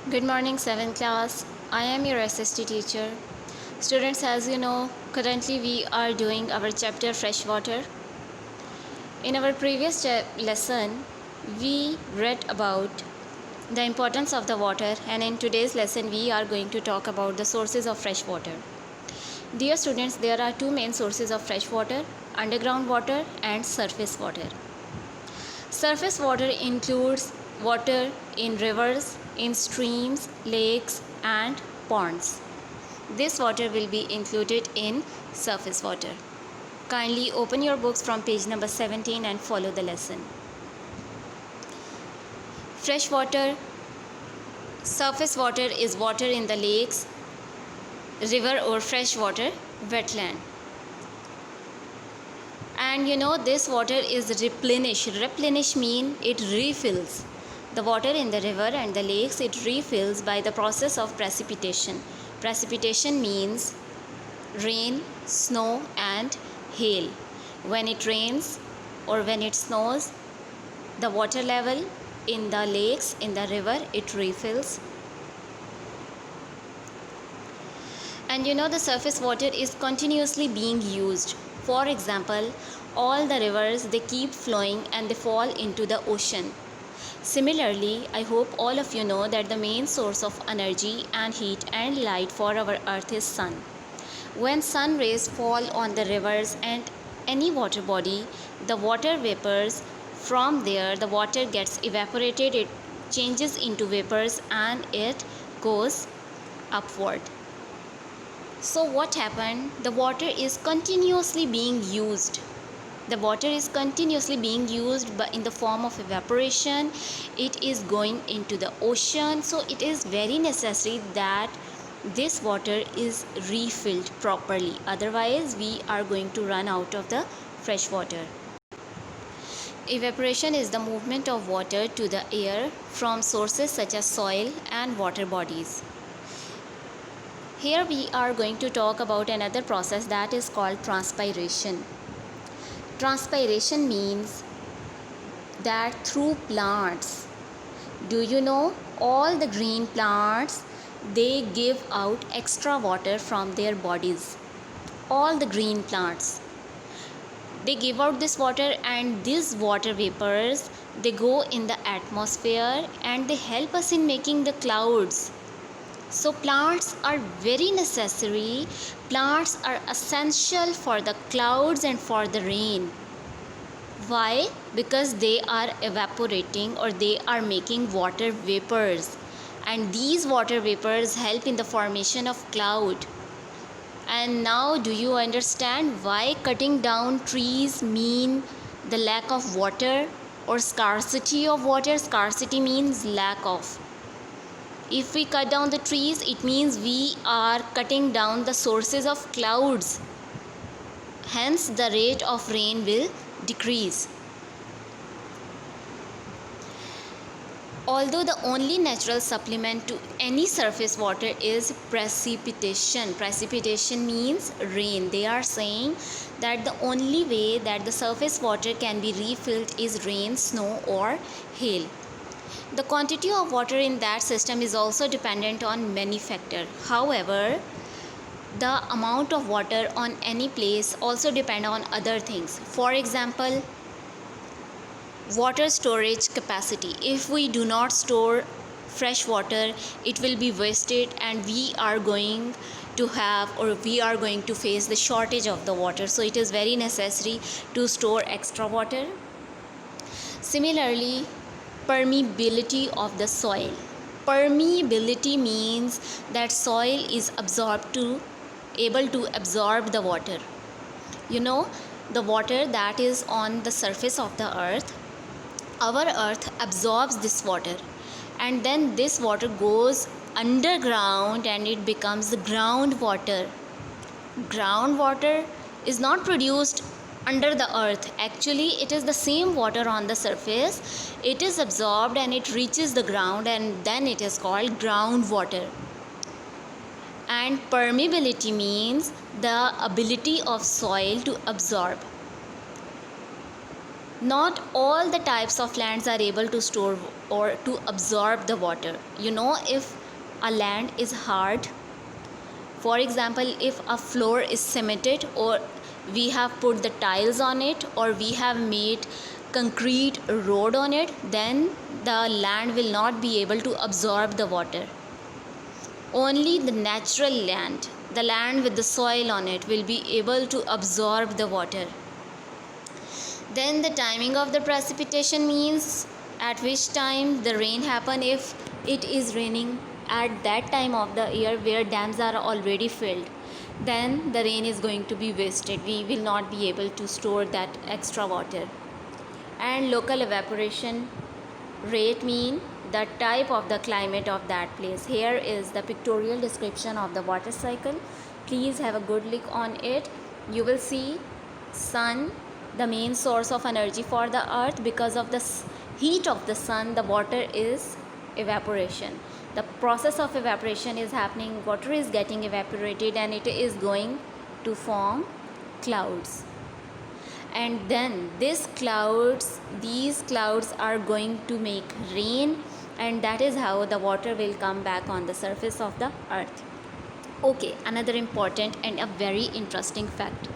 Good morning, 7th class. I am your SST teacher. Students, as you know, currently we are doing our chapter Freshwater. In our previous lesson, we read about the importance of the water, and in today's lesson, we are going to talk about the sources of fresh water. Dear students, there are two main sources of fresh water: underground water and surface water. Surface water includes water in rivers, in streams, lakes, and ponds. This water will be included in surface water. Kindly open your books from page number 17 and follow the lesson. Fresh water, surface water is water in the lakes, river or freshwater wetland. And this water is replenish mean it refills. The water in the river and the lakes, it refills by the process of precipitation means rain, snow and hail. When it rains or when it snows, the water level in the lakes, in the river, it refills. And the surface water is continuously being used. For example, all the rivers, they keep flowing and they fall into the ocean. Similarly, I hope all of you know that the main source of energy and heat and light for our earth is sun. When sun rays fall on the rivers and any water body, the water vapors from there, the water gets evaporated, it changes into vapors and it goes upward. So what happened? The water is continuously being used. The water is continuously being used but in the form of evaporation. It is going into the ocean. So it is very necessary that this water is refilled properly. Otherwise, we are going to run out of the fresh water. Evaporation is the movement of water to the air from sources such as soil and water bodies. Here we are going to talk about another process that is called transpiration. Transpiration means that through plants, do you know all the green plants, they give out extra water from their bodies. All the green plants, they give out this water, and these water vapors, they go in the atmosphere and they help us in making the clouds. So plants are very necessary. Plants are essential for the clouds and for the rain. Why? Because they are evaporating or they are making water vapors. And these water vapors help in the formation of cloud. And now do you understand why cutting down trees mean the lack of water or scarcity of water? Scarcity means lack of. If we cut down the trees, it means we are cutting down the sources of clouds. Hence, the rate of rain will decrease. Although the only natural supplement to any surface water is precipitation. Precipitation means rain. They are saying that the only way that the surface water can be refilled is rain, snow or hail. The quantity of water in that system is also dependent on many factors. However, the amount of water on any place also depend on other things. For example, water storage capacity. If we do not store fresh water, it will be wasted and we are going to face the shortage of the water. So it is very necessary to store extra water. Similarly, permeability of the soil. Permeability means that soil is able to absorb the water. The water that is on the surface of the earth, our earth absorbs this water, and then this water goes underground and it becomes the groundwater. Groundwater is not produced under the earth. Actually, it is the same water on the surface. It is absorbed and it reaches the ground, and then it is called groundwater. And permeability means the ability of soil to absorb. Not all the types of lands are able to store or to absorb the water. If a land is hard, for example, if a floor is cemented, or we have put the tiles on it, or we have made concrete road on it, then the land will not be able to absorb the water. Only the natural land, the land with the soil on it, will be able to absorb the water. Then the timing of the precipitation means at which time the rain happen. If it is raining at that time of the year where dams are already filled, then the rain is going to be wasted. We will not be able to store that extra water. And local evaporation rate mean the type of the climate of that place. Here is the pictorial description of the water cycle. Please have a good look on it. You will see sun, the main source of energy for the earth. Because of the heat of the sun, the water is evaporation. The process of evaporation is happening, water is getting evaporated, and it is going to form clouds. And then these clouds are going to make rain, and that is how the water will come back on the surface of the earth. Okay, another important and a very interesting fact.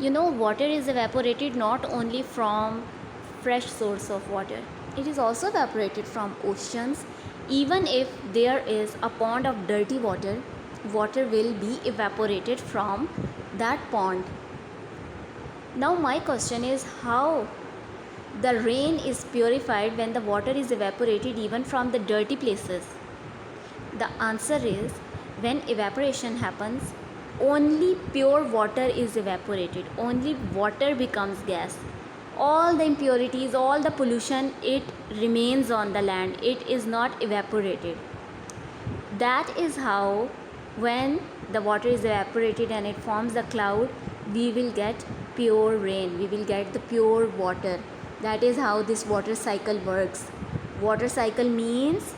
Water is evaporated not only from fresh source of water, it is also evaporated from oceans. Even if there is a pond of dirty water, water will be evaporated from that pond. Now my question is, how the rain is purified when the water is evaporated even from the dirty places? The answer is, when evaporation happens, only pure water is evaporated. Only water becomes gas. All the impurities, all the pollution, it remains on the land. It is not evaporated. That is how, when the water is evaporated and it forms a cloud, we will get pure rain. We will get the pure water. That is how this water cycle works. Water cycle means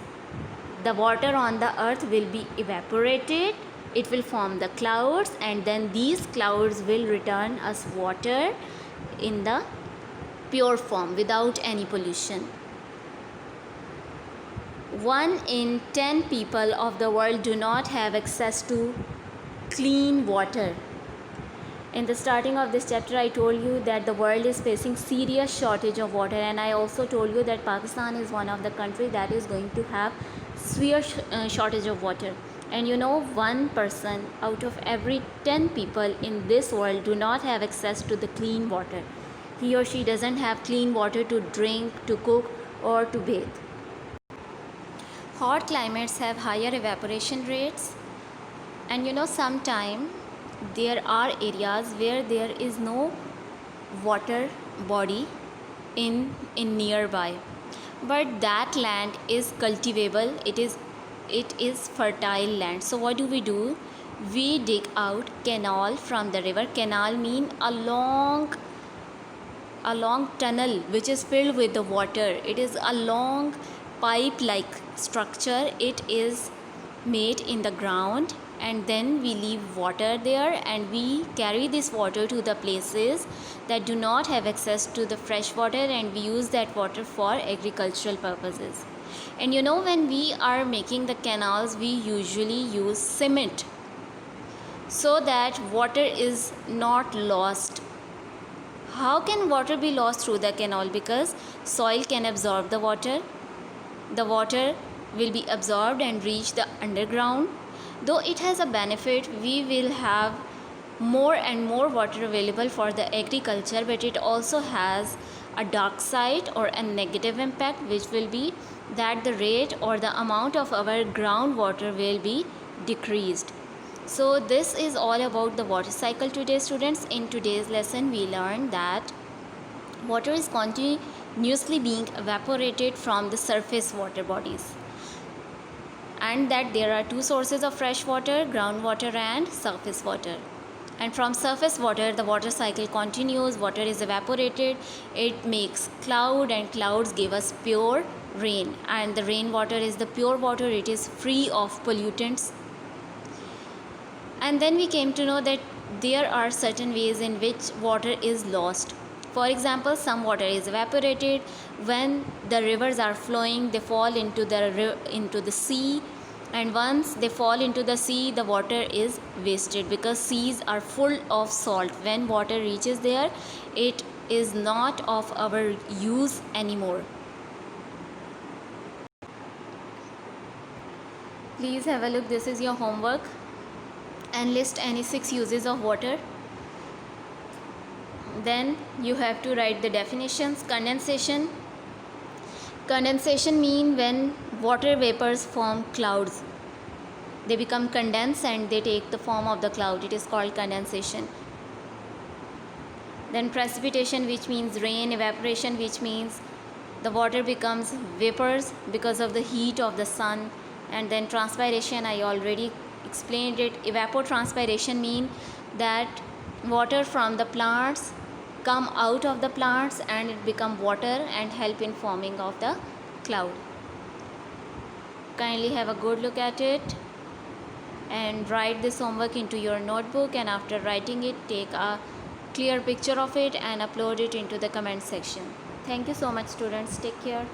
the water on the earth will be evaporated, it will form the clouds, and then these clouds will return us water in the pure form without any pollution. 1 in 10 people of the world do not have access to clean water. In the starting of this chapter, I told you that the world is facing serious shortage of water, and I also told you that Pakistan is one of the countries that is going to have severe shortage of water. And 1 person out of every 10 people in this world do not have access to the clean water. He or she doesn't have clean water to drink, to cook, or to bathe. Hot climates have higher evaporation rates, and sometimes there are areas where there is no water body in nearby, but that land is cultivable. It is fertile land. So what do? We dig out canal from the river. Canal mean a long tunnel which is filled with the water. It is a long pipe like structure. It is made in the ground, and then we leave water there, and we carry this water to the places that do not have access to the fresh water, and we use that water for agricultural purposes. And when we are making the canals, we usually use cement so that water is not lost. How can water be lost through the canal? Because soil can absorb the water. The water will be absorbed and reach the underground. Though it has a benefit, we will have more and more water available for the agriculture, but it also has a dark side or a negative impact, which will be that the rate or the amount of our groundwater will be decreased. So this is all about the water cycle today, students. In today's lesson, we learned that water is continuously being evaporated from the surface water bodies, and that there are 2 sources of fresh water: groundwater and surface water. And from surface water, the water cycle continues. Water is evaporated, it makes cloud, and clouds give us pure rain, and the rainwater is the pure water. It is free of pollutants. And then we came to know that there are certain ways in which water is lost. For example, some water is evaporated. When the rivers are flowing, they fall into the sea, and once they fall into the sea, the water is wasted because seas are full of salt. When water reaches there, it is not of our use anymore. Please have a look. This is your homework, and list any 6 uses of water. Then you have to write the definitions. Condensation mean when water vapors form clouds. They become condensed and they take the form of the cloud. It is called condensation. Then precipitation, which means rain. Evaporation, which means the water becomes vapors because of the heat of the sun. And then transpiration, I already explained it. Evapotranspiration mean that water from the plants come out of the plants and it become water and help in forming of the cloud. Kindly have a good look at it and write this homework into your notebook, and after writing it, take a clear picture of it and upload it into the comment section. Thank you so much, students. Take care.